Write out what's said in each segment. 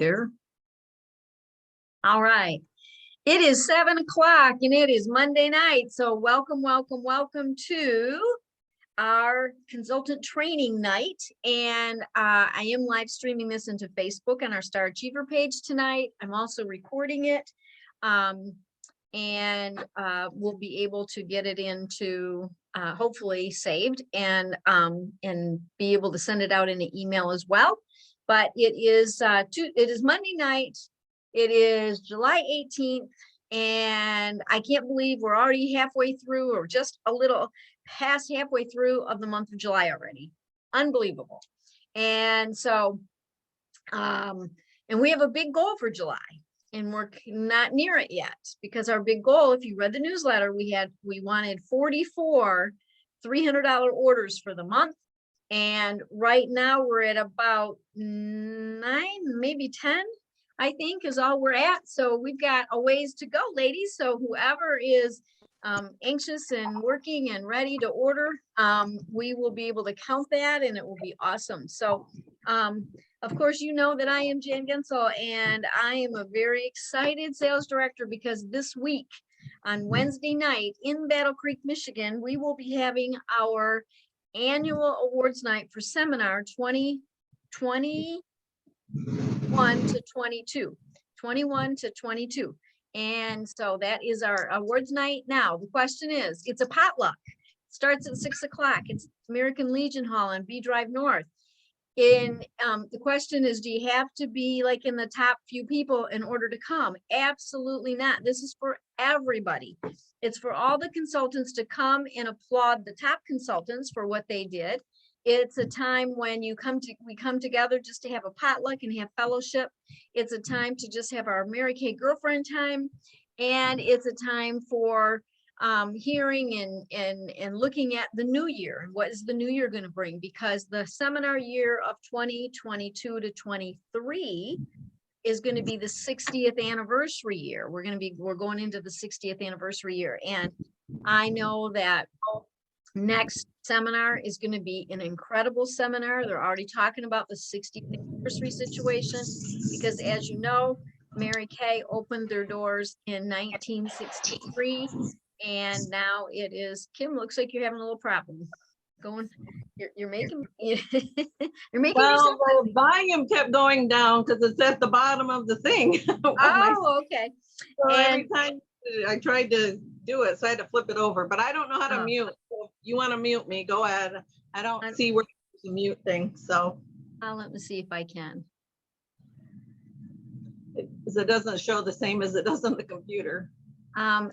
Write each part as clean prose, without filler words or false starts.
here. All right. It is 7 o'clock and it is Monday night. So welcome to our consultant training night. And I am live streaming this into Facebook on our Star Achiever page tonight. I'm also recording it. We'll be able to get it into hopefully saved and be able to send it out in an email as well. But it is Monday night. It is July 18th, and I can't believe we're already halfway through, or just a little past halfway through of the month of July already. Unbelievable. And so, and we have a big goal for July, and we're not near it yet, because our big goal, if you read the newsletter, we wanted 44 $300 orders for the month. And right now we're at about 9, maybe 10. I think is all we're at. So we've got a ways to go, ladies. So whoever is anxious and working and ready to order, we will be able to count that, and it will be awesome. So of course, you know that I am Jan Gensel, and I am a very excited sales director, because this week on Wednesday night in Battle Creek, Michigan, we will be having our annual awards night for seminar 2020. 21 to 22. And so that is our awards night. Now, the question is, it's a potluck. It starts at 6 o'clock. It's American Legion Hall on B Drive North. The question is, do you have to be like in the top few people in order to come? Absolutely not. This is for everybody. It's for all the consultants to come and applaud the top consultants for what they did. It's a time when we come together just to have a potluck and have fellowship. It's a time to just have our Mary Kay girlfriend time. And it's a time for hearing and looking at the new year, and what is the new year going to bring, because the seminar year of 2022 to 23 is going to be the 60th anniversary year. We're going into the 60th anniversary year. And I know that next seminar is going to be an incredible seminar. They're already talking about the 60th anniversary situation, because as you know, Mary Kay opened their doors in 1963, and now it is, Kim, looks like you're having a little problem going. You're making you're making well, the volume kept going down because it's at the bottom of the thing. Oh, okay. So every time I tried to do it, so I had to flip it over, but I don't know how to mute. So if you want to mute me, go ahead. I don't see where there's a mute thing, so. Let me see if I can. It doesn't show the same as it does on the computer.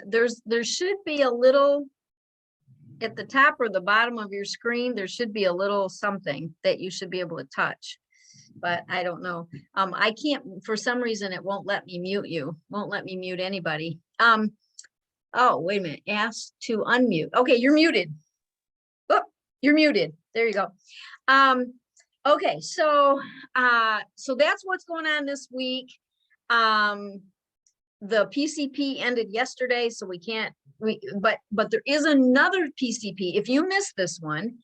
There should be a little at the top or the bottom of your screen. There should be a little something that you should be able to touch, but I don't know. I can't, for some reason, it won't let me mute you. Won't let me mute anybody. Oh, wait a minute. Ask to unmute. Okay, you're muted. Oh, you're muted. There you go. Okay, so that's what's going on this week. The PCP ended yesterday, so but there is another PCP. If you missed this one,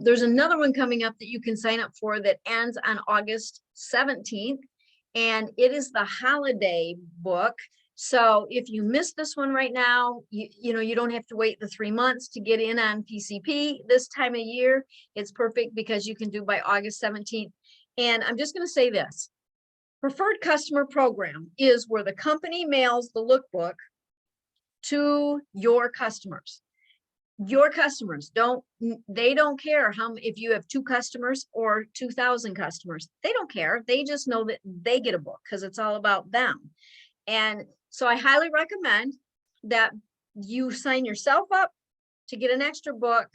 there's another one coming up that you can sign up for that ends on August 17th, and it is the holiday book. So if you missed this one right now, you don't have to wait the 3 months to get in on PCP this time of year. It's perfect because you can do by August 17th. And I'm just going to say this. Preferred customer program is where the company mails the lookbook to your customers. Your customers don't care if you have 2 customers or 2,000 customers. They don't care. They just know that they get a book because it's all about them. And so I highly recommend that you sign yourself up to get an extra book,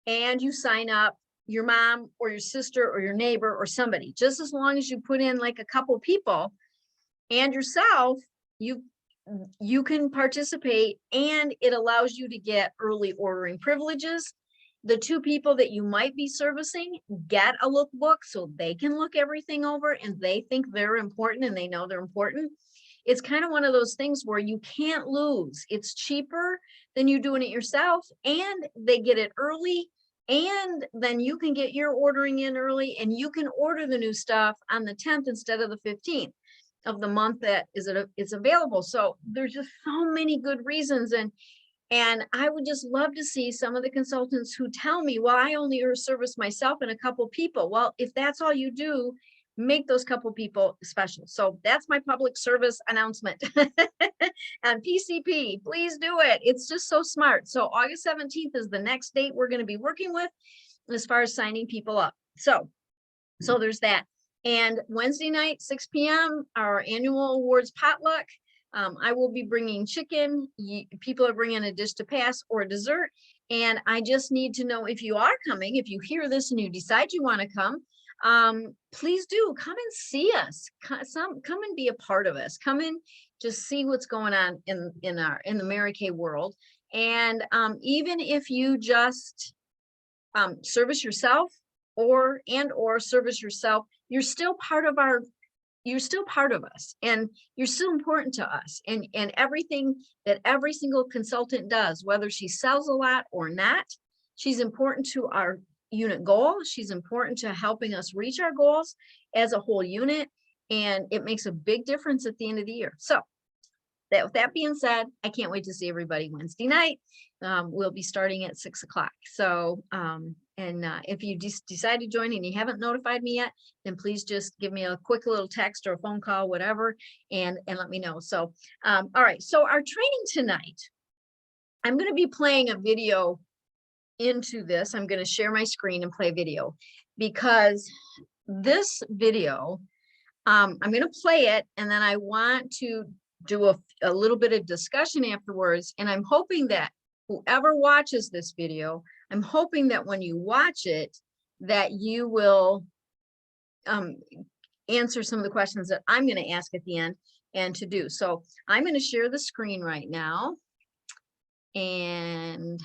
and you sign up your mom or your sister or your neighbor or somebody. Just as long as you put in like a couple people and yourself, you can participate, and it allows you to get early ordering privileges. The 2 people that you might be servicing get a lookbook so they can look everything over, and they think they're important and they know they're important. It's kind of one of those things where you can't lose. It's cheaper than you doing it yourself, and they get it early. And then you can get your ordering in early, and you can order the new stuff on the 10th instead of the 15th of the month that is available. So there's just so many good reasons. And I would just love to see some of the consultants who tell me, well, I only service myself and a couple people. Well, if that's all you do, make those couple people special. So that's my public service announcement. And PCP, please do it. It's just so smart. So August 17th is the next date we're going to be working with as far as signing people up. So there's that. And Wednesday night, 6 p.m., our annual awards potluck. I will be bringing chicken. People are bringing a dish to pass or a dessert. And I just need to know if you are coming, if you hear this and you decide you want to come, please do come and see us. Come and be a part of us. Come and just see what's going on in the Mary Kay world. And even if you just service yourself or service yourself, you're still part of us, and you're still important to us, and everything that every single consultant does, whether she sells a lot or not, she's important to our unit goal. She's important to helping us reach our goals as a whole unit, and it makes a big difference at the end of the year. So with that being said, I can't wait to see everybody Wednesday night. We'll be starting at 6 o'clock. So if you decide to join and you haven't notified me yet, then please just give me a quick little text or a phone call, whatever, and let me know. So all right, so our training tonight, I'm going to be playing a video into this. I'm going to share my screen and play video, because this video, I'm going to play it, and then I want to do a little bit of discussion afterwards. And I'm hoping that whoever watches this video, I'm hoping that when you watch it, that you will answer some of the questions that I'm going to ask at the end and to do. So I'm going to share the screen right now, and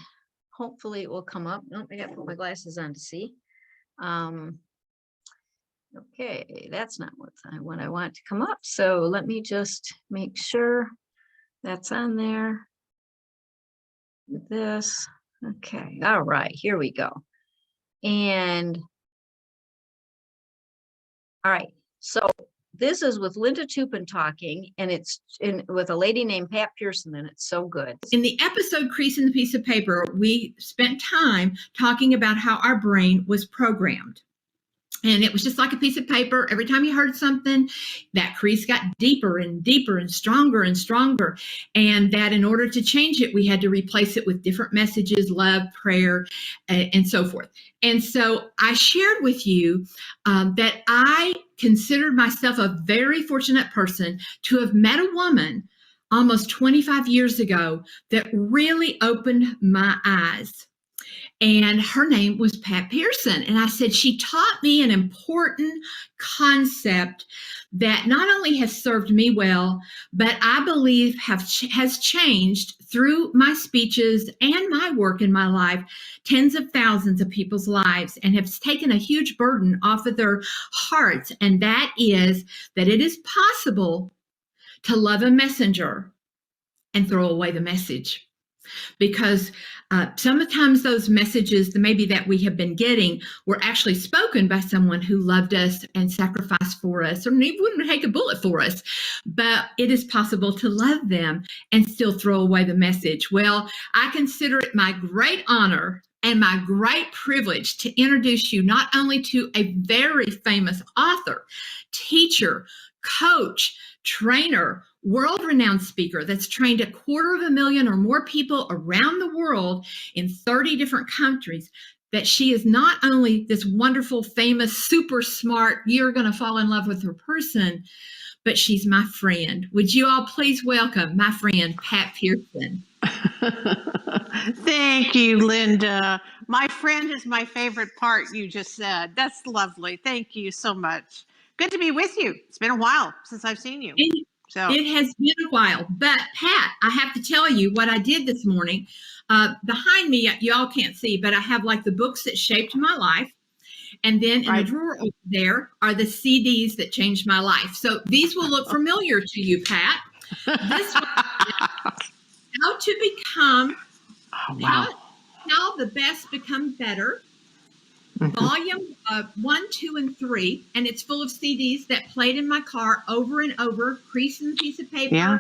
hopefully it will come up. Oh, I got to put my glasses on to see. Okay, that's not what I want to come up. So let me just make sure that's on there. This. Okay, all right, here we go. And all right, so this is with Linda Tupin talking, and it's with a lady named Pat Pearson, and it's so good. In the episode Crease in the Piece of Paper, we spent time talking about how our brain was programmed. And it was just like a piece of paper. Every time you heard something, that crease got deeper and deeper and stronger and stronger. And that in order to change it, we had to replace it with different messages, love, prayer, and so forth. And so I shared with you that I considered myself a very fortunate person to have met a woman almost 25 years ago that really opened my eyes. And her name was Pat Pearson. And I said, she taught me an important concept that not only has served me well, but I believe has changed through my speeches and my work in my life, tens of thousands of people's lives, and has taken a huge burden off of their hearts. And that is that it is possible to love a messenger and throw away the message. Because sometimes those messages maybe that we have been getting were actually spoken by someone who loved us and sacrificed for us, or maybe wouldn't take a bullet for us. But it is possible to love them and still throw away the message. Well, I consider it my great honor and my great privilege to introduce you not only to a very famous author, teacher, coach, trainer, world-renowned speaker that's trained 250,000 or more people around the world in 30 different countries, that she is not only this wonderful, famous, super smart, you're going to fall in love with her person, but she's my friend. Would you all please welcome my friend, Pat Pearson. Thank you, Linda. My friend is my favorite part you just said. That's lovely. Thank you so much. Good to be with you. It's been a while since I've seen you. It has been a while, but Pat, I have to tell you what I did this morning. Behind me, you all can't see, but I have like the books that shaped my life. And then in the drawer over there are the CDs that changed my life. So these will look familiar to you, Pat. This one, how to become, how the best become better. volume 1, 2, and 3, and it's full of CDs that played in my car over and over, crease in the piece of paper. Yeah.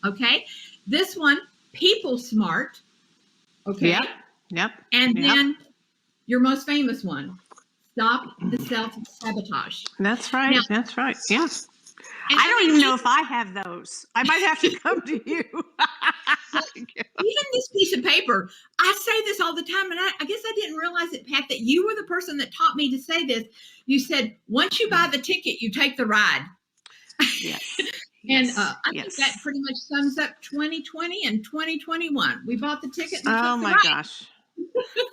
Okay. This one, People Smart. Okay. Yep. And Yep. then your most famous one, Stop the Self-Sabotage. That's right. Now, That's right. Yeah. And I don't even know if I have those. I might have to come to you. Even this piece of paper, I say this all the time, and I guess I didn't realize it, Pat, that you were the person that taught me to say this. You said, once you buy the ticket, you take the ride. Yes. And Yes. I think that pretty much sums up 2020 and 2021. We bought the ticket. And Oh took the my ride. gosh.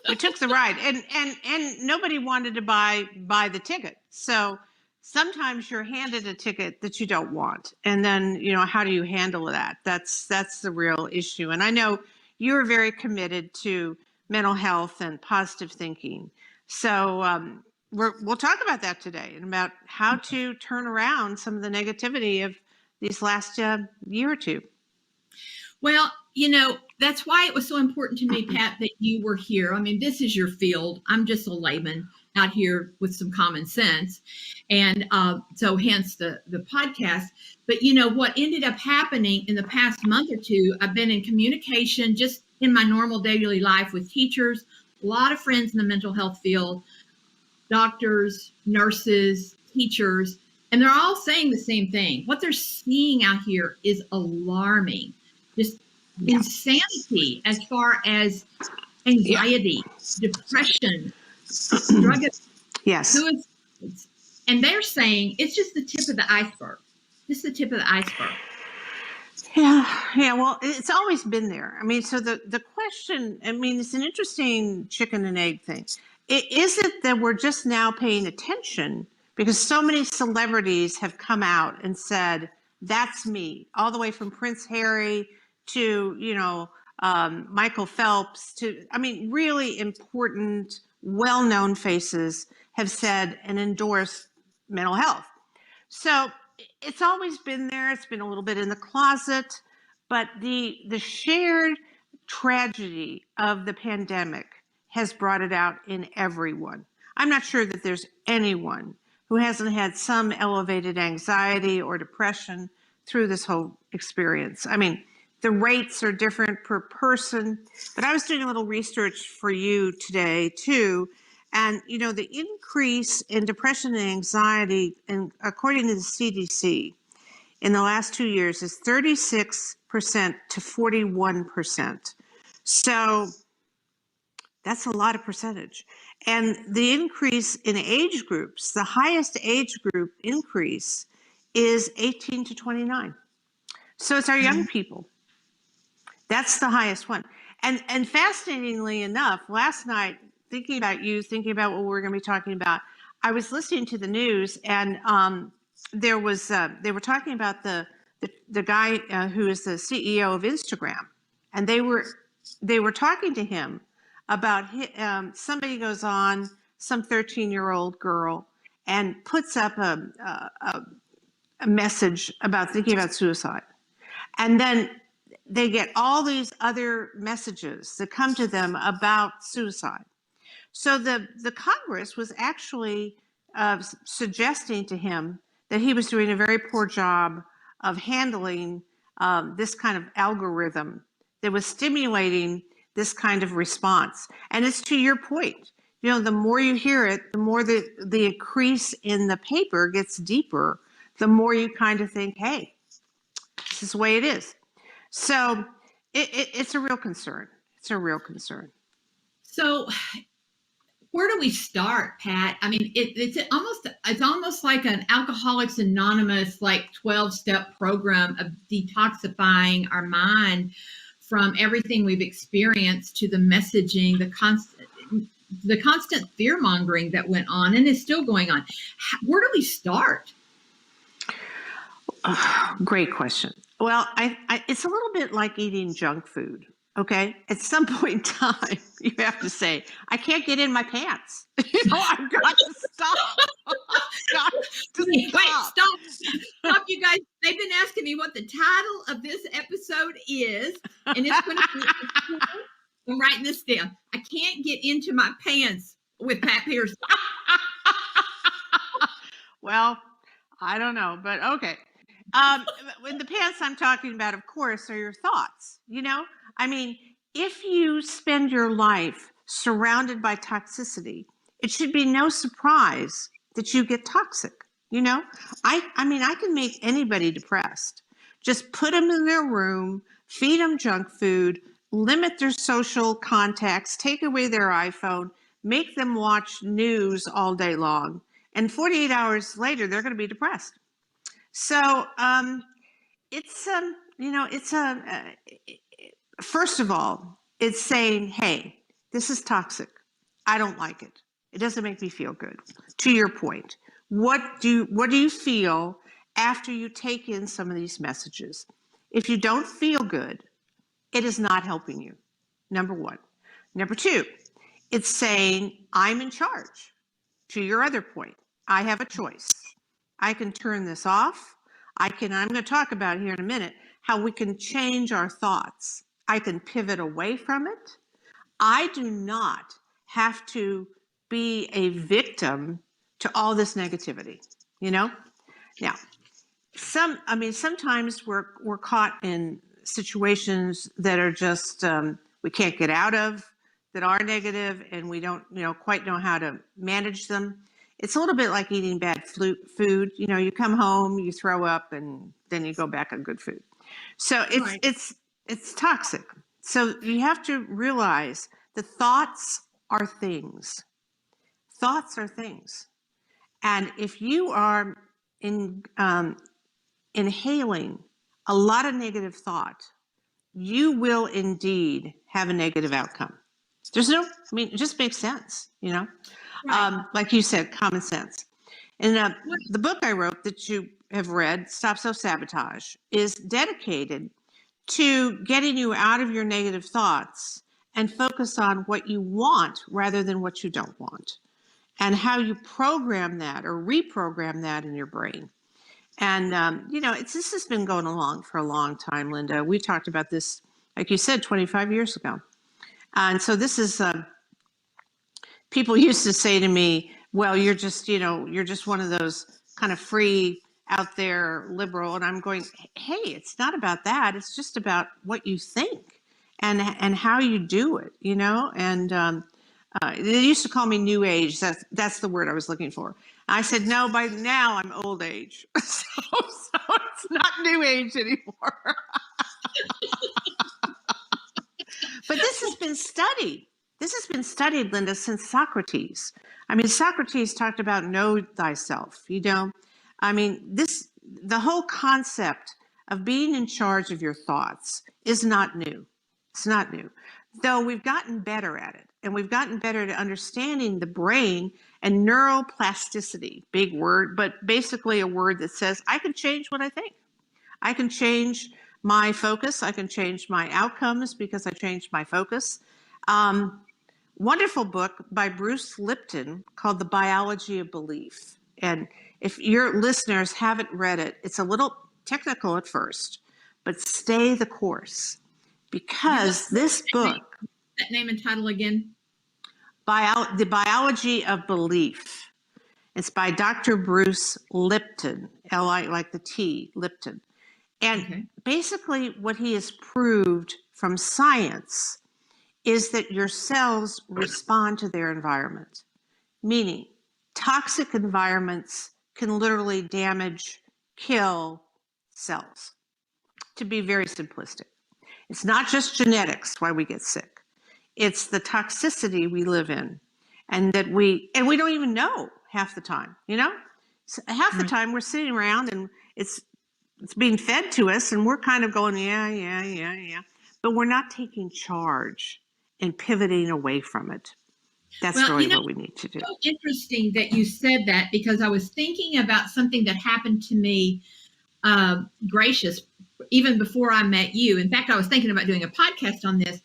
We took the ride, and nobody wanted to buy the ticket. So sometimes you're handed a ticket that you don't want, and then how do you handle that? That's the real issue. And I know you're very committed to mental health and positive thinking. So we'll talk about that today, and about how to turn around some of the negativity of these last year or two. Well, that's why it was so important to me, Pat, that you were here. I mean, this is your field. I'm just a layman out here with some common sense. And so hence the podcast. But, what ended up happening in the past month or two, I've been in communication just in my normal daily life with teachers, a lot of friends in the mental health field, doctors, nurses, teachers, and they're all saying the same thing. What they're seeing out here is alarming. Just insanity as far as anxiety, depression, drug abuse, suicides. And they're saying it's just the tip of the iceberg. Just the tip of the iceberg. Yeah. Well, it's always been there. I mean, so the question, it's an interesting chicken and egg thing. Is it that we're just now paying attention because so many celebrities have come out and said, that's me, all the way from Prince Harry to, Michael Phelps really important, well-known faces have said and endorsed mental health. So it's always been there. It's been a little bit in the closet, but the shared tragedy of the pandemic has brought it out in everyone. I'm not sure that there's anyone who hasn't had some elevated anxiety or depression through this whole experience. The rates are different per person, but I was doing a little research for you today too. And, the increase in depression and anxiety, and according to the CDC, in the last 2 years is 36% to 41%. So that's a lot of percentage. And the increase in age groups, the highest age group increase is 18 to 29. So it's our young people. That's the highest one. And fascinatingly enough, last night, thinking about what we're going to be talking about, I was listening to the news, and they were talking about the guy who is the CEO of Instagram, and they were talking to him about somebody goes on, some 13-year-old girl, and puts up a message about thinking about suicide, and then they get all these other messages that come to them about suicide. So the Congress was actually suggesting to him that he was doing a very poor job of handling this kind of algorithm that was stimulating this kind of response. And it's to your point. The more you hear it, the more the increase in the paper gets deeper, the more you kind of think, hey, this is the way it is. So it's a real concern. It's a real concern. So where do we start, Pat? It's almost like an Alcoholics Anonymous, 12-step program of detoxifying our mind from everything we've experienced to the messaging, the constant fear mongering that went on and is still going on. Where do we start? Great question. Well, it's a little bit like eating junk food. Okay. At some point in time, you have to say, I can't get in my pants. I've got to stop. Wait, stop, you guys. They've been asking me what the title of this episode is, and it's going to be, I'm writing this down. I can't get into my pants. with Pat Pierce. Well, I don't know, but okay. In the pants I'm talking about, of course, are your thoughts. I mean, if you spend your life surrounded by toxicity, it should be no surprise that you get toxic. I mean, I can make anybody depressed. Just put them in their room, feed them junk food, limit their social contacts, take away their iPhone, make them watch news all day long. And 48 hours later, they're going to be depressed. So it's first of all, it's saying, hey, this is toxic. I don't like it. It doesn't make me feel good. To your point, what do you feel after you take in some of these messages? If you don't feel good, it is not helping you. Number one. Number two, it's saying I'm in charge. To your other point, I have a choice. I can turn this off. I'm going to talk about here in a minute how we can change our thoughts. I can pivot away from it. I do not have to be a victim to all this negativity, Now, sometimes we're caught in situations that are just we can't get out of, that are negative, and we don't quite know how to manage them. It's a little bit like eating bad food. You come home, you throw up, and then you go back on good food. So it's toxic. So you have to realize the thoughts are things. Thoughts are things, and if you are inhaling a lot of negative thought, you will indeed have a negative outcome. It just makes sense, Right. like you said, common sense. And the book I wrote that you have read, Stop Self-Sabotage, is dedicated to getting you out of your negative thoughts and focus on what you want rather than what you don't want, and how you program that or reprogram that in your brain. And, this has been going along for a long time, Linda. We talked about this, like you said, 25 years ago. And so this is, people used to say to me, well, you're just one of those kind of free out there liberal. And I'm going, hey, it's not about that. It's just about what you think and how you do it, and they used to call me New Age. That's the word I was looking for. I said, no, by now I'm old age. So it's not New Age anymore. But this has been studied. This has been studied, Linda, since Socrates. I mean, Socrates talked about know thyself, I mean, the whole concept of being in charge of your thoughts is not new. It's not new. Though we've gotten better at it. And we've gotten better at understanding the brain and neuroplasticity, big word, but basically a word that says, I can change what I think. I can change my focus. I can change my outcomes because I changed my focus. Wonderful book by Bruce Lipton called The Biology of Belief. And if your listeners haven't read it, it's a little technical at first, but stay the course, because this book, That name and title again? The Biology of Belief. It's by Dr. Bruce Lipton, L-I like the T, Lipton. And basically what he has proved from science is that your cells respond to their environment, meaning toxic environments can literally damage, kill cells, to be very simplistic. It's not just genetics why we get sick. It's the toxicity we live in, and we don't even know half the time, So half the time we're sitting around and it's being fed to us and we're kind of going, yeah. But we're not taking charge and pivoting away from it. That's really what we need to do. So interesting that you said that, because I was thinking about something that happened to me, gracious, even before I met you. In fact, I was thinking about doing a podcast on this.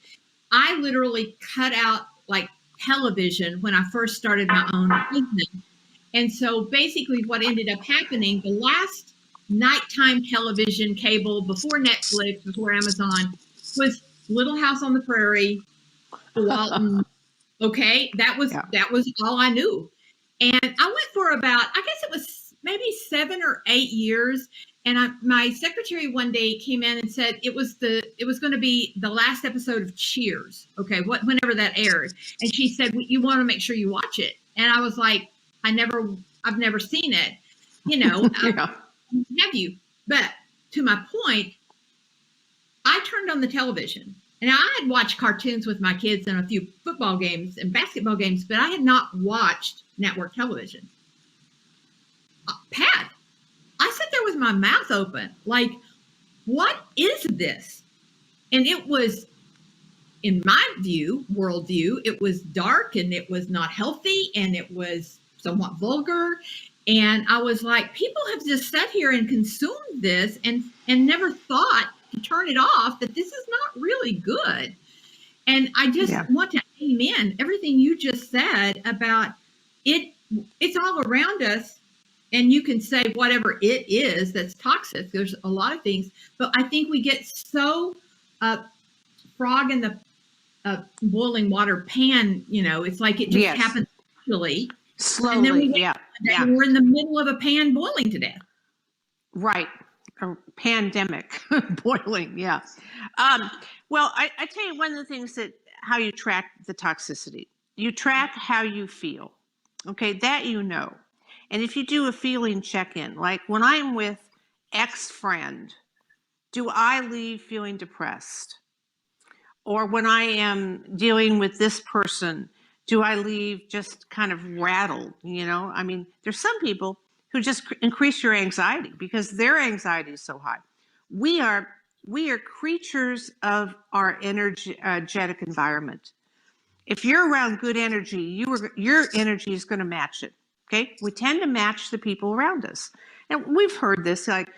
I literally cut out like television when I first started my own business. And so basically what ended up happening, the last nighttime television cable before Netflix, before Amazon, was Little House on the Prairie, The Waltons, Okay. That was all I knew. And I went for about, I guess it was maybe 7 or 8 years. And my secretary one day came in and said it was going to be the last episode of Cheers. Okay. Whenever that aired. And she said, well, you want to make sure you watch it. And I was like, I've never seen it, have you? But to my point, I turned on the television and I had watched cartoons with my kids and a few football games and basketball games, but I had not watched network television. Pat, I sat there with my mouth open, like, what is this? And it was, in my worldview, it was dark and it was not healthy and it was somewhat vulgar. And I was like, people have just sat here and consumed this and never thought to turn it off, that this is not really good. And I just want to amen everything you just said about it. It's all around us. And you can say whatever it is that's toxic. There's a lot of things, but I think we get so frog in the boiling water pan, it's like it just happens slowly. And then we're in the middle of a pan boiling to death. Right. A pandemic boiling. Yeah. Well, I tell you, one of the things how you track the toxicity, you track how you feel. Okay. That, and if you do a feeling check-in, like when I'm with X friend, do I leave feeling depressed? Or when I am dealing with this person, do I leave just kind of rattled? I mean, there's some people who just increase your anxiety because their anxiety is so high. We are creatures of our energetic environment. If you're around good energy, your energy is going to match it. Okay, we tend to match the people around us, and we've heard this, like,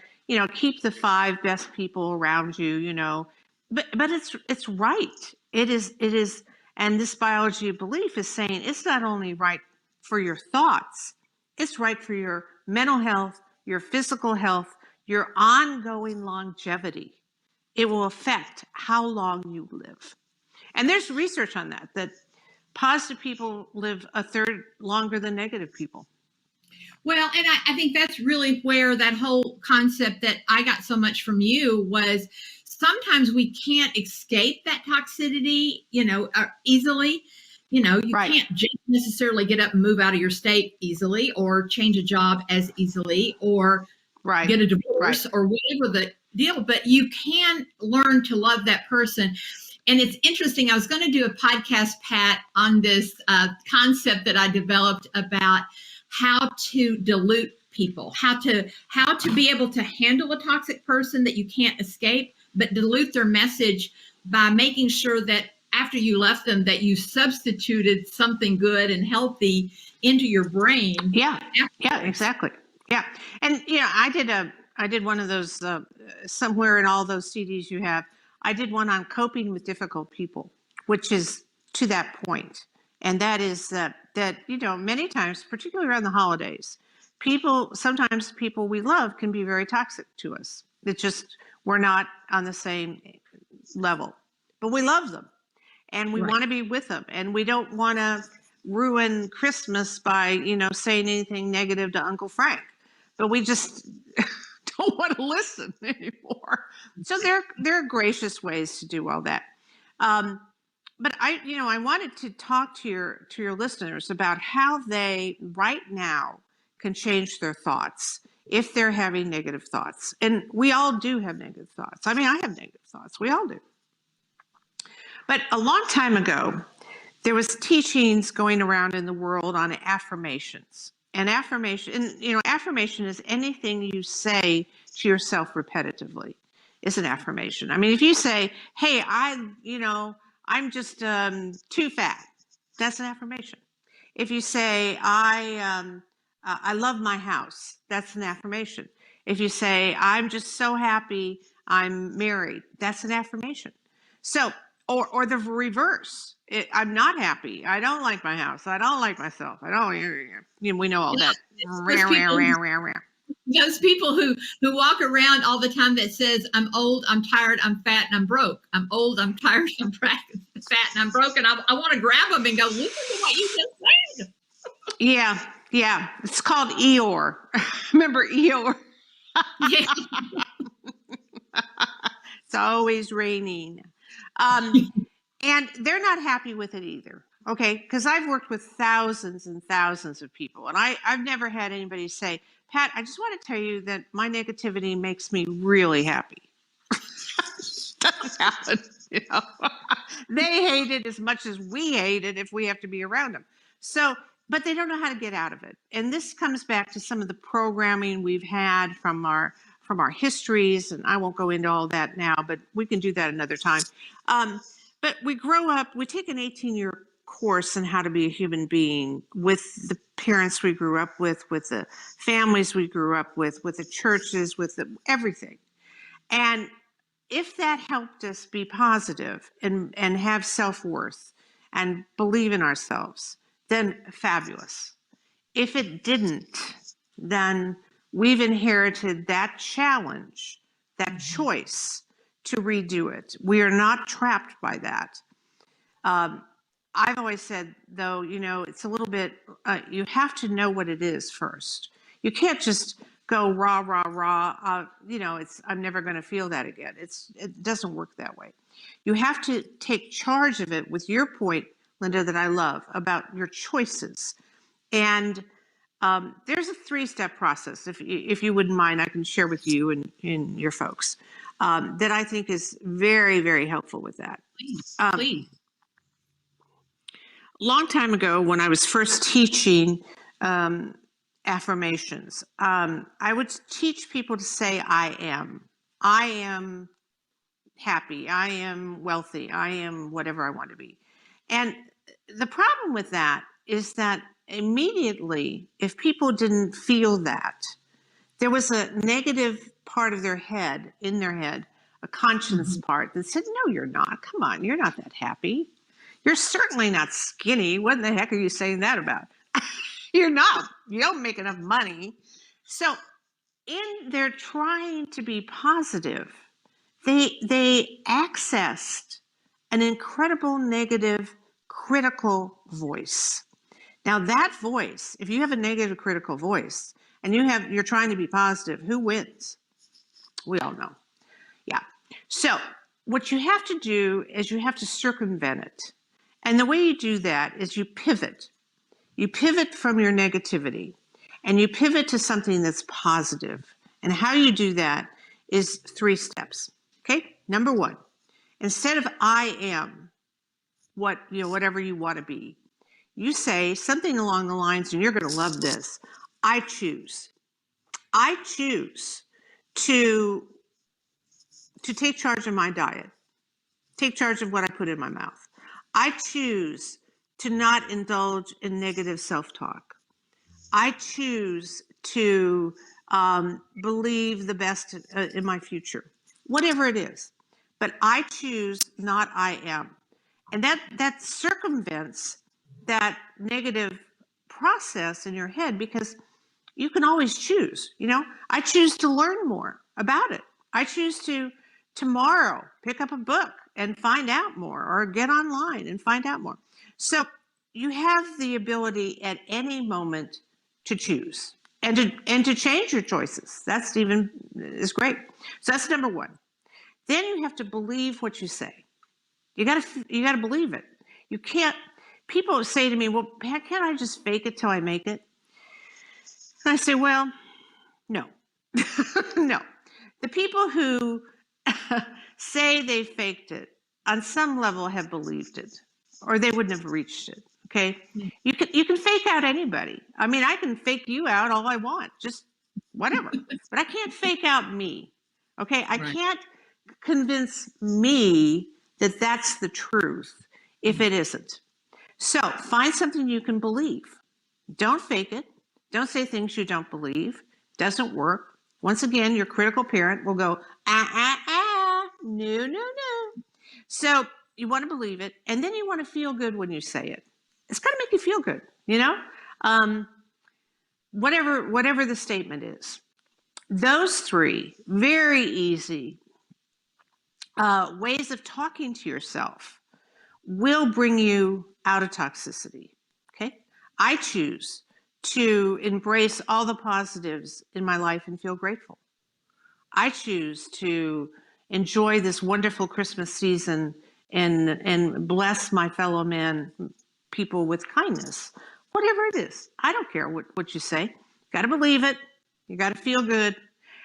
keep the 5 best people around you. But it's right. It is, and this biology of belief is saying it's not only right for your thoughts, it's right for your mental health, your physical health, your ongoing longevity. It will affect how long you live. And there's research on that positive people live a third longer than negative people. Well, and I think that's really where that whole concept that I got so much from you was, sometimes we can't escape that toxicity, easily. You can't just necessarily get up and move out of your state easily, or change a job as easily, or get a divorce, or whatever the deal. But you can learn to love that person. And it's interesting. I was going to do a podcast, Pat, on this concept that I developed about how to dilute people, how to be able to handle a toxic person that you can't escape, but dilute their message by making sure that after you left them, that you substituted something good and healthy into your brain. Yeah, exactly. Yeah. And I did one of those somewhere in all those CDs you have. I did one on coping with difficult people, which is to that point. And that is that many times, particularly around the holidays, sometimes people we love can be very toxic to us. It's just, we're not on the same level, but we love them and we want to be with them, and we don't want to ruin Christmas by, saying anything negative to Uncle Frank, but we just don't want to listen anymore. So there are gracious ways to do all that. But I wanted to talk to your listeners about how they right now can change their thoughts if they're having negative thoughts. And we all do have negative thoughts. I mean, I have negative thoughts. We all do. But a long time ago, there was teachings going around in the world on affirmations. And affirmation is anything you say to yourself repetitively is an affirmation. I mean, if you say, hey, I'm just too fat, that's an affirmation. If you say, I love my house, that's an affirmation. If you say, I'm just so happy I'm married, that's an affirmation. So, or the reverse. I'm not happy. I don't like my house. I don't like myself. I don't, we know all that. Those people who walk around all the time that says, I'm old, I'm tired, I'm fat, and I'm broke. I'm old, I'm tired, I'm fat, and I'm broke. And I want to grab them and go, listen to what you just said. Yeah. It's called Eeyore. Remember Eeyore? Yeah. It's always raining. And they're not happy with it either. Okay. Because I've worked with thousands and thousands of people, and I've never had anybody say, Pat, I just want to tell you that my negativity makes me really happy. Doesn't happen, you know. They hate it as much as we hate it if we have to be around them. So, but they don't know how to get out of it. And this comes back to some of the programming we've had from our histories, and I won't go into all that now, but we can do that another time. But we grow up, we take an 18-year course on how to be a human being with the parents we grew up with the families we grew up with the churches, with everything. And if that helped us be positive and have self-worth and believe in ourselves, then fabulous. If it didn't, then we've inherited that challenge, that choice to redo it. We are not trapped by that. I've always said, though, you know, it's a little bit, you have to know what it is first. You can't just go rah, rah, rah. You know, I'm never going to feel that again. It doesn't work that way. You have to take charge of it with your point, Linda, that I love about your choices. And there's a 3-step process. If you wouldn't mind, I can share with you and your folks that I think is very, very helpful with that. Please. Long time ago, when I was first teaching affirmations, I would teach people to say, I am happy, I am wealthy, I am whatever I want to be. And the problem with that is that immediately, if people didn't feel that, there was a negative part of their head, a conscience part that said, no, you're not. Come on, you're not that happy. You're certainly not skinny. What in the heck are you saying that about? You're not. You don't make enough money. So in their trying to be positive, they accessed an incredible negative critical voice. Now that voice, if you have a negative critical voice and you're trying to be positive, who wins? We all know. Yeah. So what you have to do is you have to circumvent it. And the way you do that is you pivot. You pivot from your negativity and you pivot to something that's positive. And how you do that is 3 steps. Okay? Number 1, instead of I am whatever you want to be, you say something along the lines, and you're going to love this. I choose to take charge of my diet, take charge of what I put in my mouth. I choose to not indulge in negative self-talk. I choose to believe the best in my future, whatever it is. But I choose, not I am. And that circumvents that negative process in your head, because you can always choose. You know, I choose to learn more about it. I choose to tomorrow pick up a book and find out more, or get online and find out more. So you have the ability at any moment to choose and to change your choices. That's is great. So that's number 1. Then you have to believe what you say. You got to believe it. You can't. People say to me, "Well, Pat, can't I just fake it till I make it?" And I say, "Well, no, no. The people who say they faked it on some level have believed it, or they wouldn't have reached it." Okay, you can fake out anybody. I mean, I can fake you out all I want, just whatever, but I can't fake out me. Okay, I can't convince me that that's the truth if it isn't. So find something you can believe. Don't fake it. Don't say things you don't believe. Doesn't work. Once again, your critical parent will go, no, no, no. So you want to believe it, and then you want to feel good when you say it. It's got to make you feel good, you know? Whatever the statement is. Those three very easy ways of talking to yourself will bring you out of toxicity. Okay. I choose to embrace all the positives in my life and feel grateful. I choose to enjoy this wonderful Christmas season and bless my fellow man, people with kindness, whatever it is. I don't care what you say. Got to believe it. You got to feel good.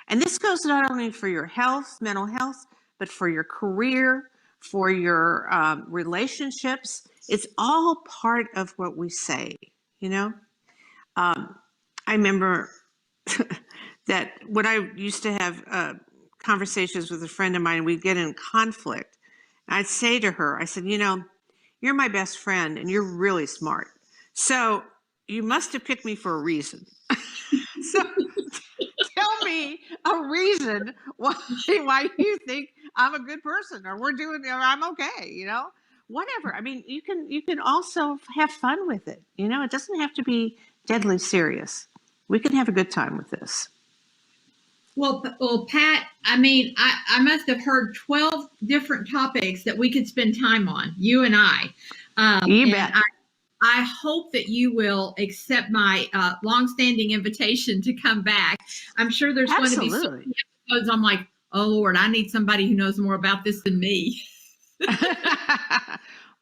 And this goes not only for your health, mental health, but for your career, for your relationships. It's all part of what we say, you know? I remember that when I used to have conversations with a friend of mine, we'd get in conflict. I'd say to her, I said, you know, you're my best friend and you're really smart. So you must have picked me for a reason. So tell me a reason why you think I'm a good person or I'm okay, you know? Whatever. I mean, you can also have fun with it. You know, it doesn't have to be deadly serious. We can have a good time with this. Well, Pat, I mean, I must have heard 12 different topics that we could spend time on, you and I. You bet. I hope that you will accept my longstanding invitation to come back. I'm sure there's going to be so many episodes. I'm like, oh, Lord, I need somebody who knows more about this than me.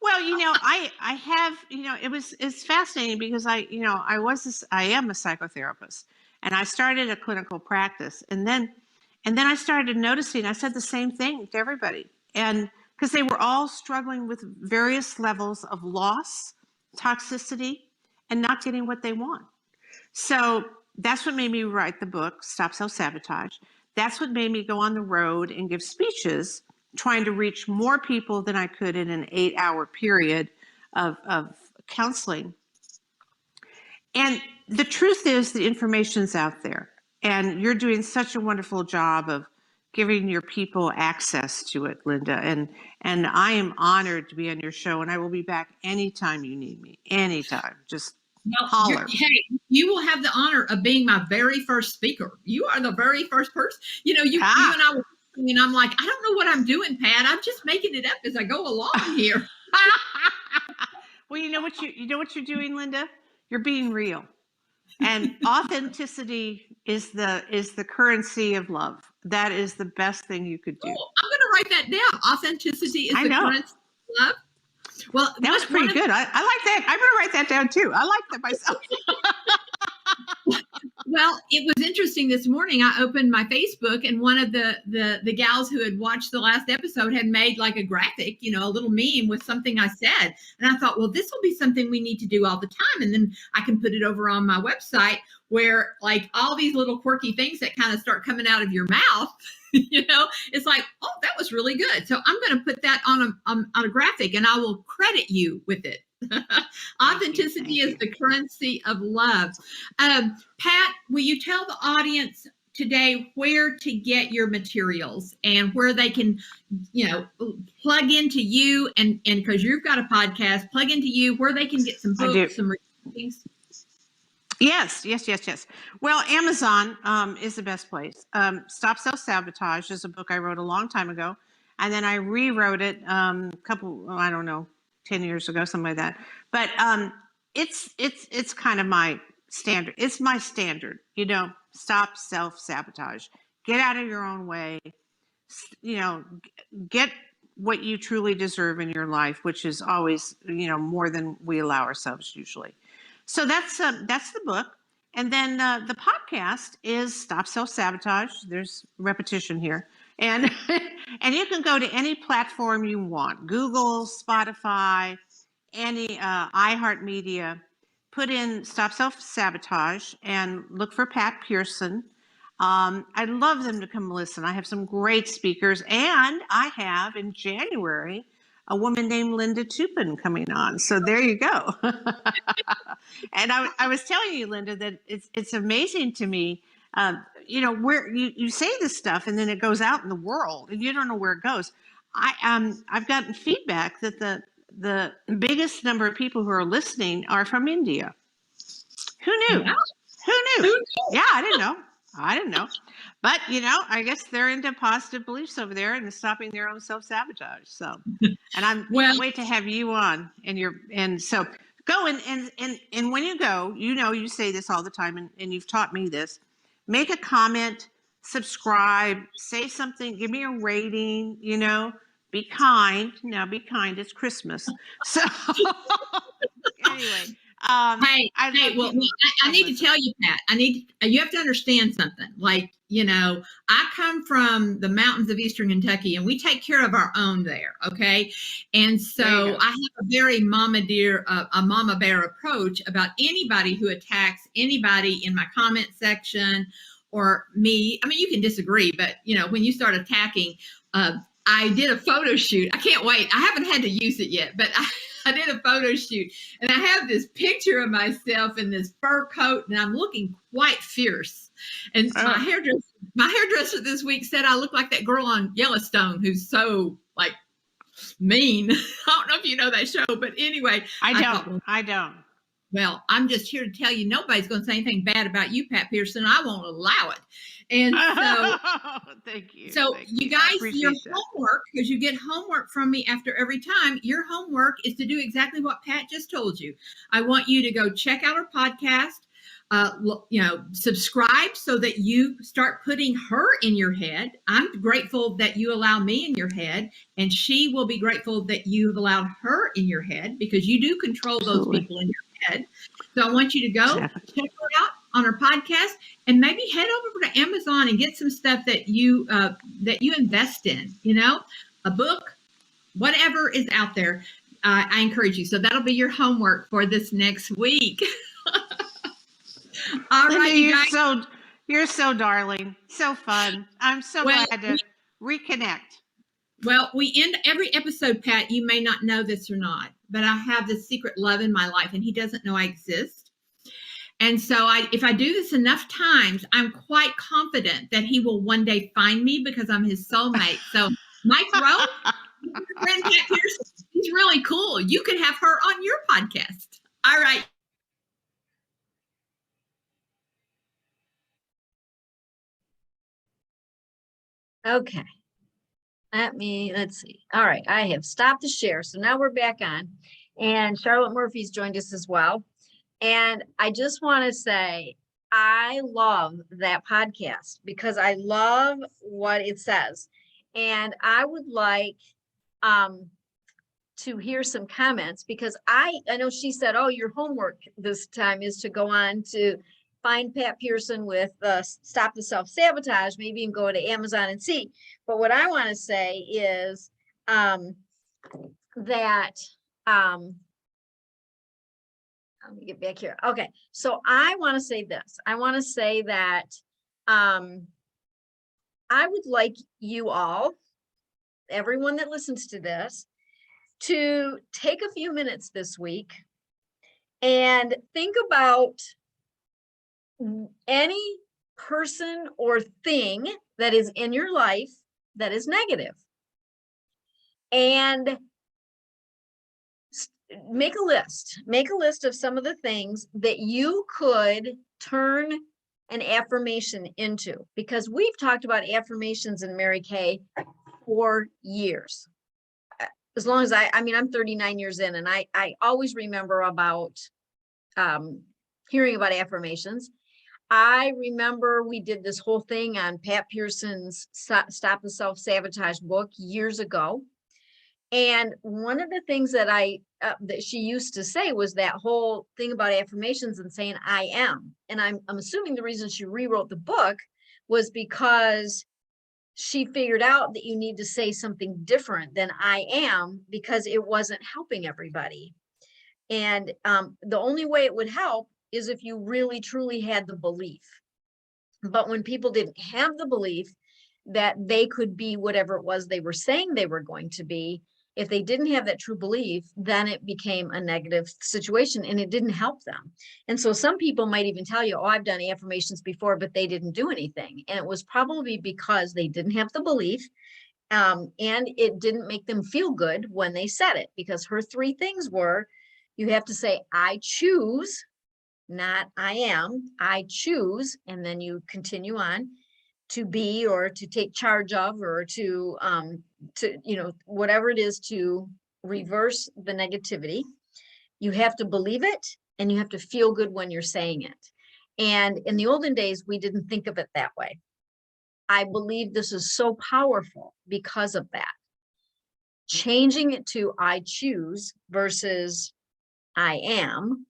Well, you know, I have, you know, it's fascinating because I am a psychotherapist and I started a clinical practice and then I started noticing, I said the same thing to everybody. And because they were all struggling with various levels of loss, toxicity, and not getting what they want. So that's what made me write the book, Stop Self-Sabotage. That's what made me go on the road and give speeches trying to reach more people than I could in an 8-hour period of counseling. And the truth is the information's out there and you're doing such a wonderful job of giving your people access to it, Linda. And I am honored to be on your show and I will be back anytime you need me, anytime. Just holler. Hey, you will have the honor of being my very first speaker. You are the very first person. You know, you and I were, and I'm like, I don't know what I'm doing, Pat. I'm just making it up as I go along here. Well, you know what you're doing, Linda? You're being real. And authenticity is the currency of love. That is the best thing you could do. Oh, I'm going to write that down. Authenticity is the currency of love. Well, that was pretty good. I like that. I'm going to write that down too. I like that myself. Well, it was interesting this morning. I opened my Facebook and one of the gals who had watched the last episode had made like a graphic, you know, a little meme with something I said. And I thought, well, this will be something we need to do all the time. And then I can put it over on my website where like all these little quirky things that kind of start coming out of your mouth, you know, it's like, oh, that was really good. So I'm going to put that on a graphic and I will credit you with it. Authenticity is the currency of love. Pat, will you tell the audience today where to get your materials and where they can, you know, plug into you and because you've got a podcast, plug into you, where they can get some books, some things? Yes. Well, Amazon is the best place. Stop Self-Sabotage is a book I wrote a long time ago, and then I rewrote it a couple, I don't know, 10 years ago, something like that. But it's kind of my standard. It's my standard, you know, stop self-sabotage. Get out of your own way. You know, get what you truly deserve in your life, which is always, you know, more than we allow ourselves usually. So that's the book. And then the podcast is Stop Self-Sabotage. There's repetition here. And and you can go to any platform you want, Google, Spotify, any iHeartMedia. Put in Stop Self-Sabotage and look for Pat Pearson. I'd love them to come listen. I have some great speakers, and I have in January a woman named Linda Tupin coming on. So there you go. And I was telling you, Linda, that it's amazing to me. You know, where you say this stuff and then it goes out in the world and you don't know where it goes. I've gotten feedback that the biggest number of people who are listening are from India. Who knew? Yeah. Who knew? Yeah, I didn't know. I don't know. But, I guess they're into positive beliefs over there and stopping their own self-sabotage. So, and I Well, can't wait to have you on and so go and when you go, you say this all the time and you've taught me this, make a comment, subscribe, say something, give me a rating, be kind. Now be kind. It's Christmas. So anyway, hey, I hey, love well, people. I need to tell you, Pat, you have to understand something. Like, I come from the mountains of Eastern Kentucky and we take care of our own there. Okay. And There you so go. I have a very a mama bear approach about anybody who attacks anybody in my comment section or me. I mean, you can disagree, but when you start attacking, I did a photo shoot. I can't wait. I haven't had to use it yet, but I did a photo shoot and I have this picture of myself in this fur coat and I'm looking quite fierce. And Oh. my hairdresser this week said I look like that girl on Yellowstone who's so like mean. I don't know if you know that show, but anyway, I don't. Well, I'm just here to tell you nobody's going to say anything bad about you, Pat Pearson. I won't allow it. And so Thank you. So Thank you I guys, your appreciate that. homework, because you get homework from me after every time, your homework is to do exactly what Pat just told you. I want you to go check out our podcast, subscribe so that you start putting her in your head. I'm grateful that you allow me in your head, and she will be grateful that you've allowed her in your head because you do control those Absolutely. people in your head. So I want you to go Exactly. check her out on our podcast and maybe head over to Amazon and get some stuff that you invest in, a book, whatever is out there. I encourage you. So that'll be your homework for this next week. All Linda, right, you guys. you're so darling. So fun. I'm so glad to reconnect. Well, we end every episode, Pat. You may not know this or not, but I have this secret love in my life and he doesn't know I exist. And so if I do this enough times, I'm quite confident that he will one day find me because I'm his soulmate. So Mike Rowe, your friend Pat Pearson, she's really cool. You can have her on your podcast. All right. Okay. Let's see. All right, I have stopped the share. So now we're back on. And Charlotte Murphy's joined us as well. And I just want to say, I love that podcast because I love what it says. And I would like to hear some comments because I know she said, oh, your homework this time is to go on to find Pat Pearson with Stop the Self-Sabotage, maybe even go to Amazon and see. But what I want to say is that let me get back here. Okay, so I want to say this. I want to say that I would like you all, everyone that listens to this, to take a few minutes this week and think about any person or thing that is in your life that is negative. And make a list of some of the things that you could turn an affirmation into, because we've talked about affirmations in Mary Kay for years. As long as I'm 39 years in, and I always remember about hearing about affirmations. I remember we did this whole thing on Pat Pearson's Stop the Self-Sabotage book years ago. And one of the things that that she used to say was that whole thing about affirmations and saying I am. And I'm assuming the reason she rewrote the book was because she figured out that you need to say something different than I am because it wasn't helping everybody. And the only way it would help is if you really truly had the belief. But when people didn't have the belief that they could be whatever it was they were saying they were going to be, if they didn't have that true belief, then it became a negative situation and it didn't help them. And so some people might even tell you, oh, I've done affirmations before, but they didn't do anything. And it was probably because they didn't have the belief and it didn't make them feel good when they said it, because her 3 things were, you have to say, I choose not I am. I choose, and then you continue on to be, or to take charge of, or to, whatever it is, to reverse the negativity. You have to believe it, and you have to feel good when you're saying it. And in the olden days, we didn't think of it that way. I believe this is so powerful because of that. Changing it to I choose versus I am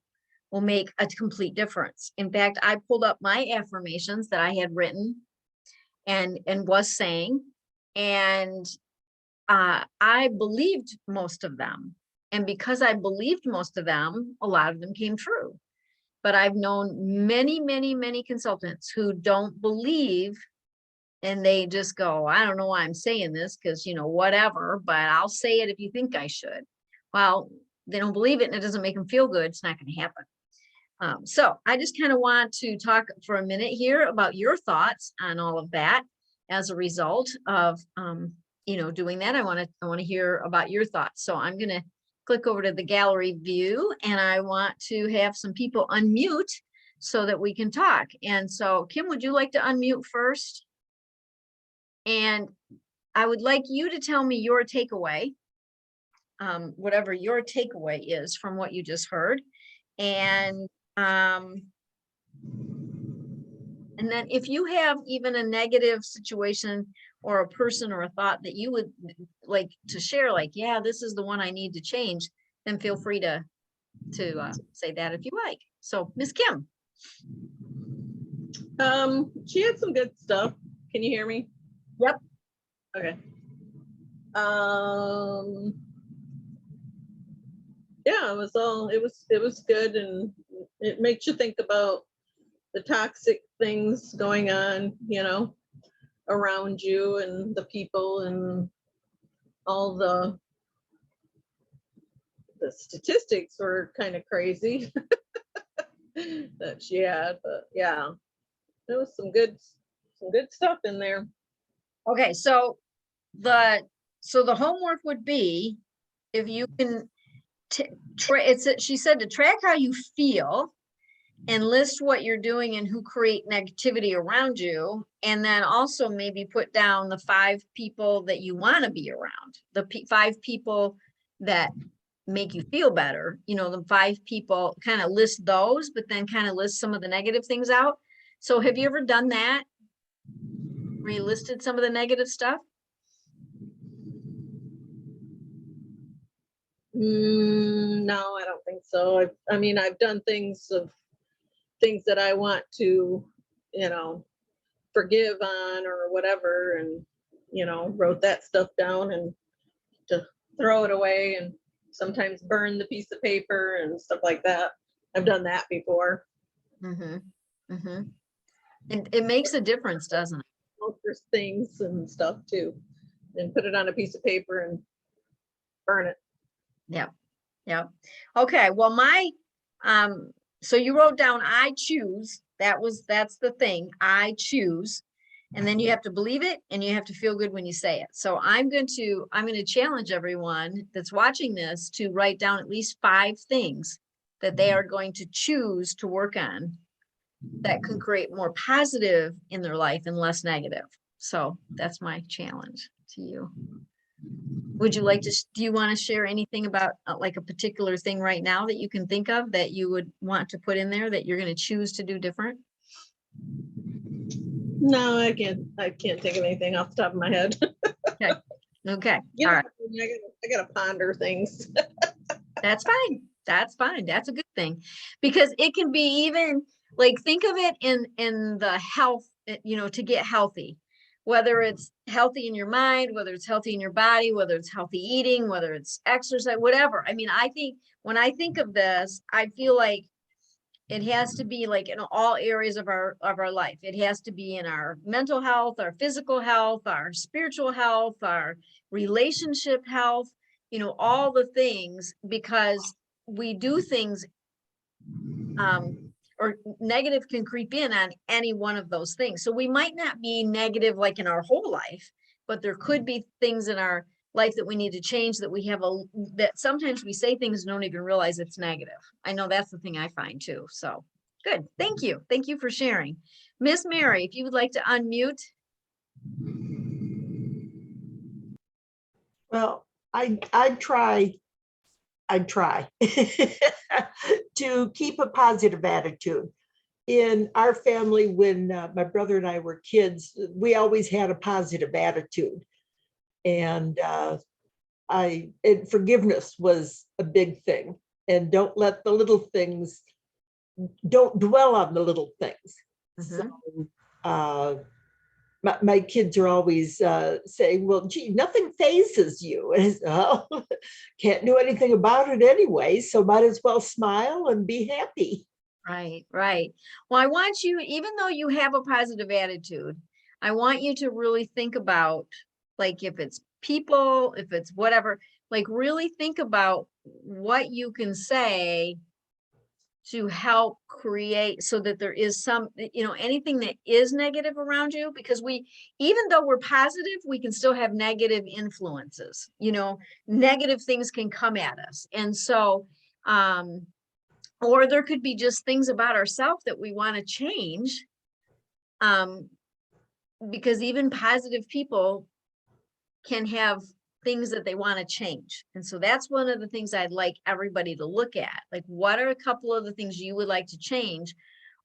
will make a complete difference. In fact, I pulled up my affirmations that I had written and was saying, and I believed most of them. And because I believed most of them, a lot of them came true. But I've known many, many, many consultants who don't believe, and they just go, I don't know why I'm saying this, because, whatever, but I'll say it if you think I should. Well, they don't believe it, and it doesn't make them feel good. It's not going to happen. So I just kind of want to talk for a minute here about your thoughts on all of that as a result of, doing that. I want to hear about your thoughts. So I'm going to click over to the gallery view, and I want to have some people unmute so that we can talk. And so Kim, would you like to unmute first? And I would like you to tell me your takeaway, whatever your takeaway is from what you just heard. And then if you have even a negative situation or a person or a thought that you would like to share, like, yeah, this is the one I need to change, then feel free to say that if you like. So Miss Kim. She had some good stuff. Can you hear me? Yep. Okay. Yeah, it was good, and it makes you think about the toxic things going on, around you, and the people, and all the statistics were kind of crazy that she had. But yeah, there was some good stuff in there. Okay, so the homework would be, if you can, she said to track how you feel and list what you're doing and who create negativity around you. And then also maybe put down the 5 people that you want to be around, the 5 people that make you feel better, the 5 people, kind of list those, but then kind of list some of the negative things out. So have you ever done that? Where you listed some of the negative stuff? No, I don't think so. I mean, I've done things that I want to, forgive on or whatever, and, wrote that stuff down and to throw it away, and sometimes burn the piece of paper and stuff like that. I've done that before. And it makes a difference, doesn't it? There's things and stuff too, and put it on a piece of paper and burn it. Yeah. Okay. Well, so you wrote down, I choose. That's the thing. I choose. And then you have to believe it, and you have to feel good when you say it. So I'm going to challenge everyone that's watching this to write down at least 5 things that they are going to choose to work on that can create more positive in their life and less negative. So that's my challenge to you. Would you like to, do you want to share anything about like a particular thing right now that you can think of that you would want to put in there that you're going to choose to do different? No, I can't think of anything off the top of my head. Okay. All right. I gotta ponder things. That's fine. That's a good thing, because it can be even like, think of it in the health, to get healthy, whether it's healthy in your mind, whether it's healthy in your body, whether it's healthy eating, whether it's exercise, whatever. I mean, I think when I think of this, I feel like it has to be like in all areas of our life. It has to be in our mental health, our physical health, our spiritual health, our relationship health, all the things, because we do things, or negative can creep in on any one of those things. So we might not be negative like in our whole life, but there could be things in our life that we need to change, that we have that sometimes we say things and don't even realize it's negative. I know that's the thing I find too. So Good. Thank you. Thank you for sharing. Miss Mary, if you would like to unmute. Well, I'd try to keep a positive attitude. In our family, when my brother and I were kids, we always had a positive attitude. And forgiveness was a big thing. And don't let the little things, don't dwell on the little things. So my kids are always saying, well, gee, nothing phases you. And oh, can't do anything about it anyway, so might as well smile and be happy. Right, right. Well, I want you, even though you have a positive attitude, I want you to really think about, like, if it's people, if it's whatever, like really think about what you can say to help create so that there is some, anything that is negative around you, because even though we're positive, we can still have negative influences, negative things can come at us. And so, or there could be just things about ourselves that we want to change. Because even positive people can have things that they want to change. And so that's one of the things I'd like everybody to look at. Like, what are a couple of the things you would like to change?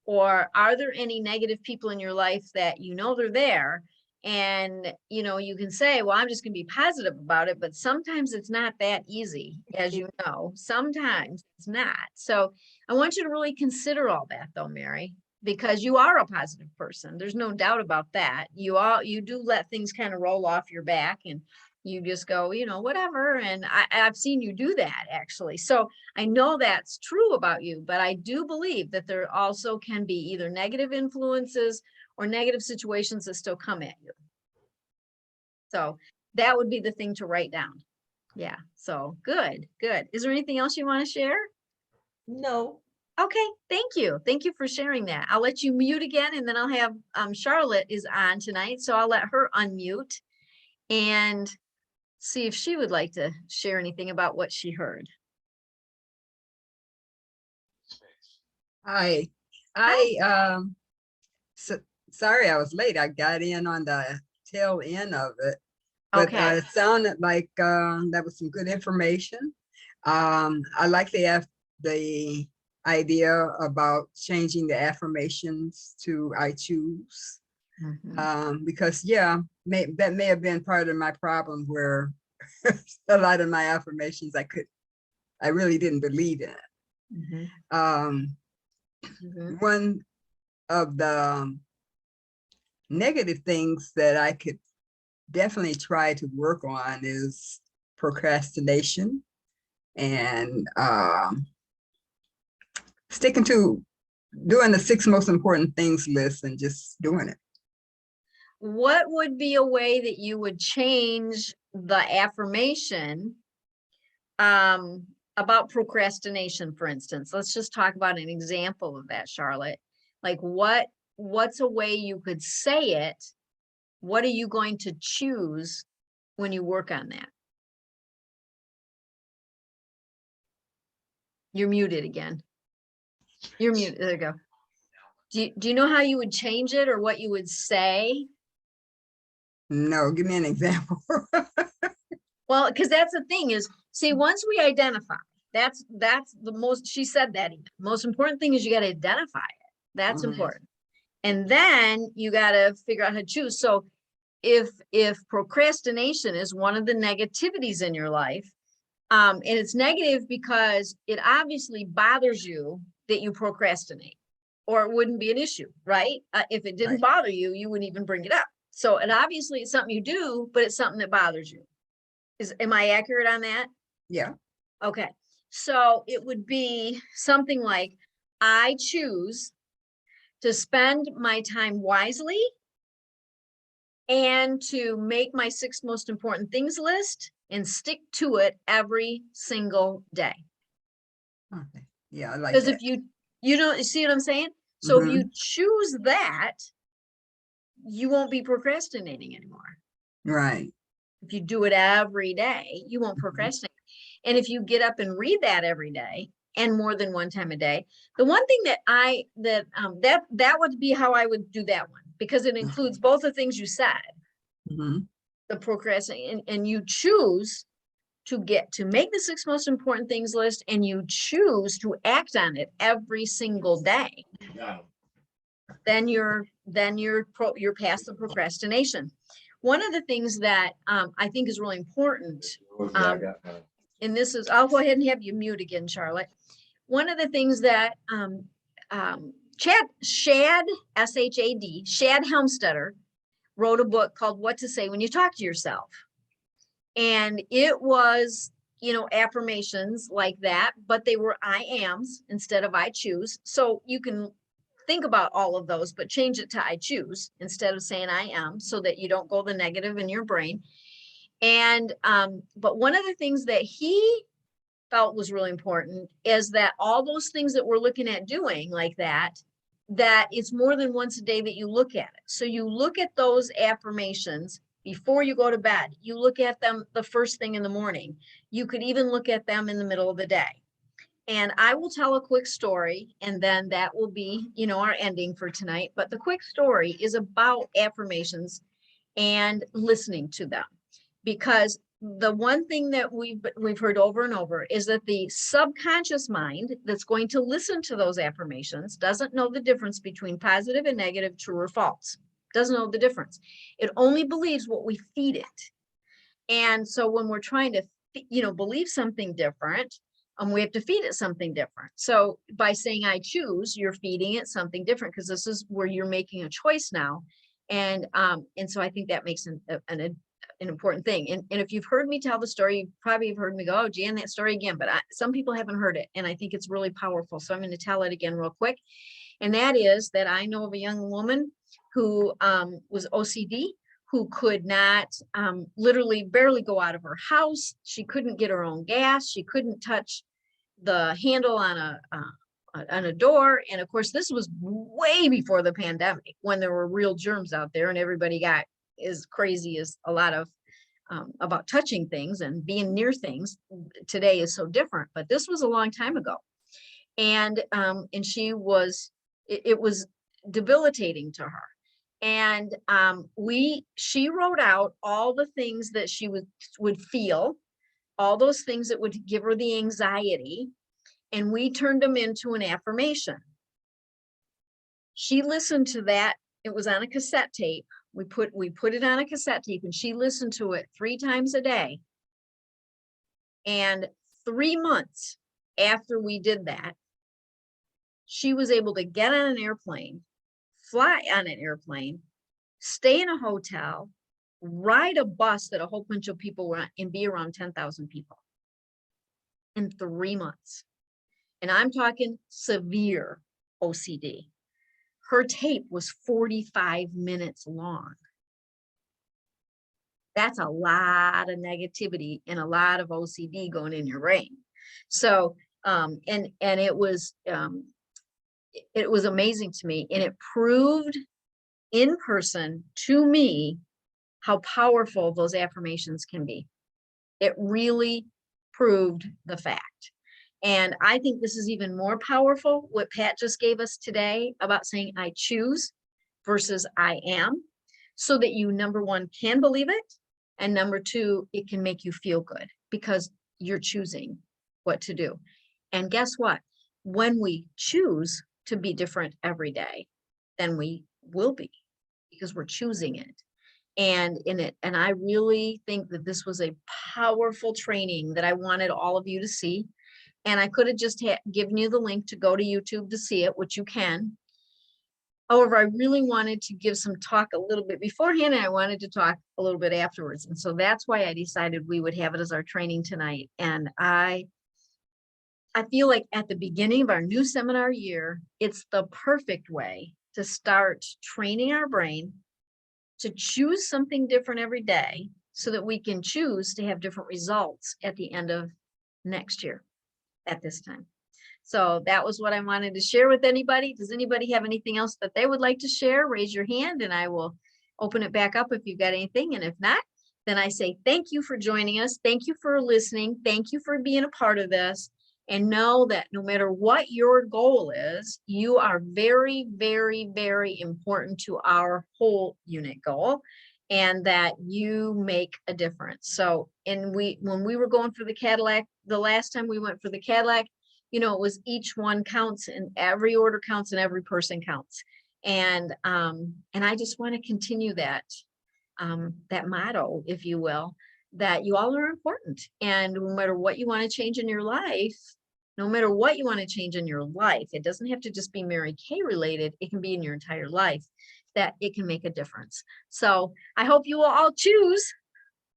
Or are there any negative people in your life that they're there? And, you can say, well, I'm just going to be positive about it. But sometimes it's not that easy, as you know. Sometimes it's not. So I want you to really consider all that, though, Mary, because you are a positive person. There's no doubt about that. You do let things kind of roll off your back, and you just go, whatever. And I've seen you do that, actually. So I know that's true about you, but I do believe that there also can be either negative influences or negative situations that still come at you. So that would be the thing to write down. Yeah. So good, good. Is there anything else you want to share? No. Okay. Thank you. Thank you for sharing that. I'll let you mute again, and then I'll have Charlotte is on tonight. So I'll let her unmute and see if she would like to share anything about what she heard. Hi. Sorry I was late. I got in on the tail end of it, but Okay. it sounded like that was some good information. I like the idea about changing the affirmations to I choose. Because that may have been part of my problem, where a lot of my affirmations I really didn't believe in. One of the negative things that I could definitely try to work on is procrastination, and sticking to doing the 6 most important things list and just doing it. What would be a way that you would change the affirmation about procrastination, for instance? Let's just talk about an example of that, Charlotte. Like, what's a way you could say it? What are you going to choose when you work on that? You're muted again. You're muted. There you go. Do you know how you would change it, or what you would say? No, give me an example. Well, because that's the thing is, see, once we identify, that's the most, she said that even. Most important thing is you got to identify it. That's important. And then you got to figure out how to choose. So if procrastination is one of the negativities in your life, and it's negative because it obviously bothers you that you procrastinate, or it wouldn't be an issue, right? If it didn't bother you, you wouldn't even bring it up. So it obviously is something you do, but it's something that bothers you. Am I accurate on that? Yeah. Okay. So it would be something like, I choose to spend my time wisely and to make my 6 most important things list and stick to it every single day. Okay. Yeah, I like Because that. if you see what I'm saying? So if you choose that, you won't be procrastinating anymore. Right. If you do it every day, you won't procrastinate. And if you get up and read that every day, and more than one time a day. The one thing that would be how I would do that one, because it includes both the things you said, Mhm. the procrastinating, and you choose to make the 6 most important things list, and you choose to act on it every single day. Then you're past the procrastination. One of the things that I think is really important, and this is, I'll go ahead and have you mute again, Charlotte. One of the things that Shad S-H-A-D, Shad Helmstetter wrote a book called What to Say When You Talk to Yourself. And it was, affirmations like that, but they were I ams instead of I choose. So you can think about all of those, but change it to I choose instead of saying I am, so that you don't go the negative in your brain. And, but one of the things that he felt was really important is that all those things that we're looking at doing like that it's more than once a day that you look at it. So you look at those affirmations before you go to bed. You look at them the first thing in the morning. You could even look at them in the middle of the day. And I will tell a quick story, and then that will be, our ending for tonight. But the quick story is about affirmations and listening to them, because the one thing that we've heard over and over is that the subconscious mind that's going to listen to those affirmations doesn't know the difference between positive and negative, true or false. Doesn't know the difference. It only believes what we feed it. And so when we're trying to, believe something different, we have to feed it something different. So by saying I choose, you're feeding it something different, because this is where you're making a choice now. And so I think that makes an important thing. And if you've heard me tell the story, you probably have heard me go, oh, Jan, that story again, but some people haven't heard it. And I think it's really powerful. So I'm going to tell it again real quick. And that is that I know of a young woman who was OCD, who could not literally barely go out of her house. She couldn't get her own gas. She couldn't touch the handle on a door. And of course, this was way before the pandemic, when there were real germs out there and everybody got as crazy as a lot of about touching things and being near things. Today is so different, but this was a long time ago. And she was, it was debilitating to her. And she wrote out all the things that she would feel, all those things that would give her the anxiety, and we turned them into an affirmation. She listened to that. It was on a cassette tape. We put it on a cassette tape, and she listened to it 3 times a day. And 3 months after we did that, she was able to get on an airplane, fly on an airplane, stay in a hotel, ride a bus that a whole bunch of people were on, and be around 10,000 people in 3 months. And I'm talking severe OCD. Her tape was 45 minutes long. That's a lot of negativity and a lot of OCD going in your brain. So, and it was amazing to me, and it proved in person to me how powerful those affirmations can be. It really proved the fact. And I think this is even more powerful, what Pat just gave us today about saying I choose versus I am, so that you, number one, can believe it. And number two, it can make you feel good because you're choosing what to do. And guess what? When we choose to be different every day, then we will be, because we're choosing it. And I really think that this was a powerful training that I wanted all of you to see. And I could have just given you the link to go to YouTube to see it, which you can. However, I really wanted to give some talk a little bit beforehand, and I wanted to talk a little bit afterwards. And so that's why I decided we would have it as our training tonight. And I feel like at the beginning of our new seminar year, it's the perfect way to start training our brain to choose something different every day, so that we can choose to have different results at the end of next year at this time. So that was what I wanted to share with anybody. Does anybody have anything else that they would like to share? Raise your hand and I will open it back up if you've got anything. And if not, then I say thank you for joining us. Thank you for listening. Thank you for being a part of this. And know that no matter what your goal is, you are very, very, very important to our whole unit goal, and that you make a difference. So, and when we were going for the Cadillac, the last time we went for the Cadillac, you know, it was each one counts and every order counts and every person counts. And I just want to continue that, that motto, if you will, that you all are important. And no matter what you want to change in your life, no matter what you want to change in your life, it doesn't have to just be Mary Kay related. It can be in your entire life, that it can make a difference. So I hope you will all choose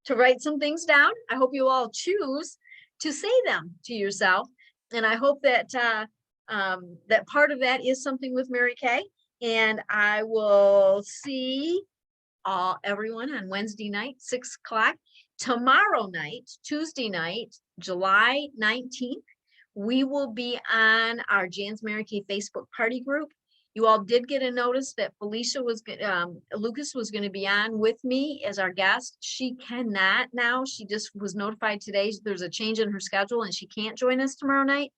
to write some things down. I hope you all choose to say them to yourself. And I hope that that part of that is something with Mary Kay. And I will see everyone on Wednesday night, 6 o'clock. Tomorrow night, Tuesday night, July 19th, we will be on our Jan's Mary Kay Facebook party group. You all did get a notice that Felicia was, Lucas was going to be on with me as our guest. She cannot now. She just was notified today. There's a change in her schedule and she can't join us tomorrow night.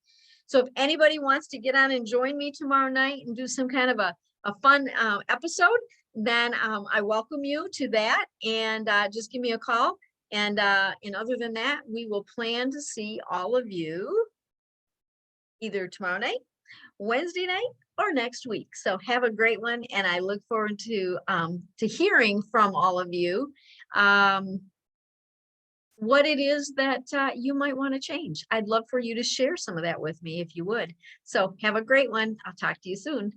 So if anybody wants to get on and join me tomorrow night and do some kind of a fun episode, then I welcome you to that, and just give me a call. And other than that, we will plan to see all of you either tomorrow night, Wednesday night, or next week. So have a great one, and I look forward to hearing from all of you what it is that you might want to change. I'd love for you to share some of that with me if you would. So have a great one. I'll talk to you soon.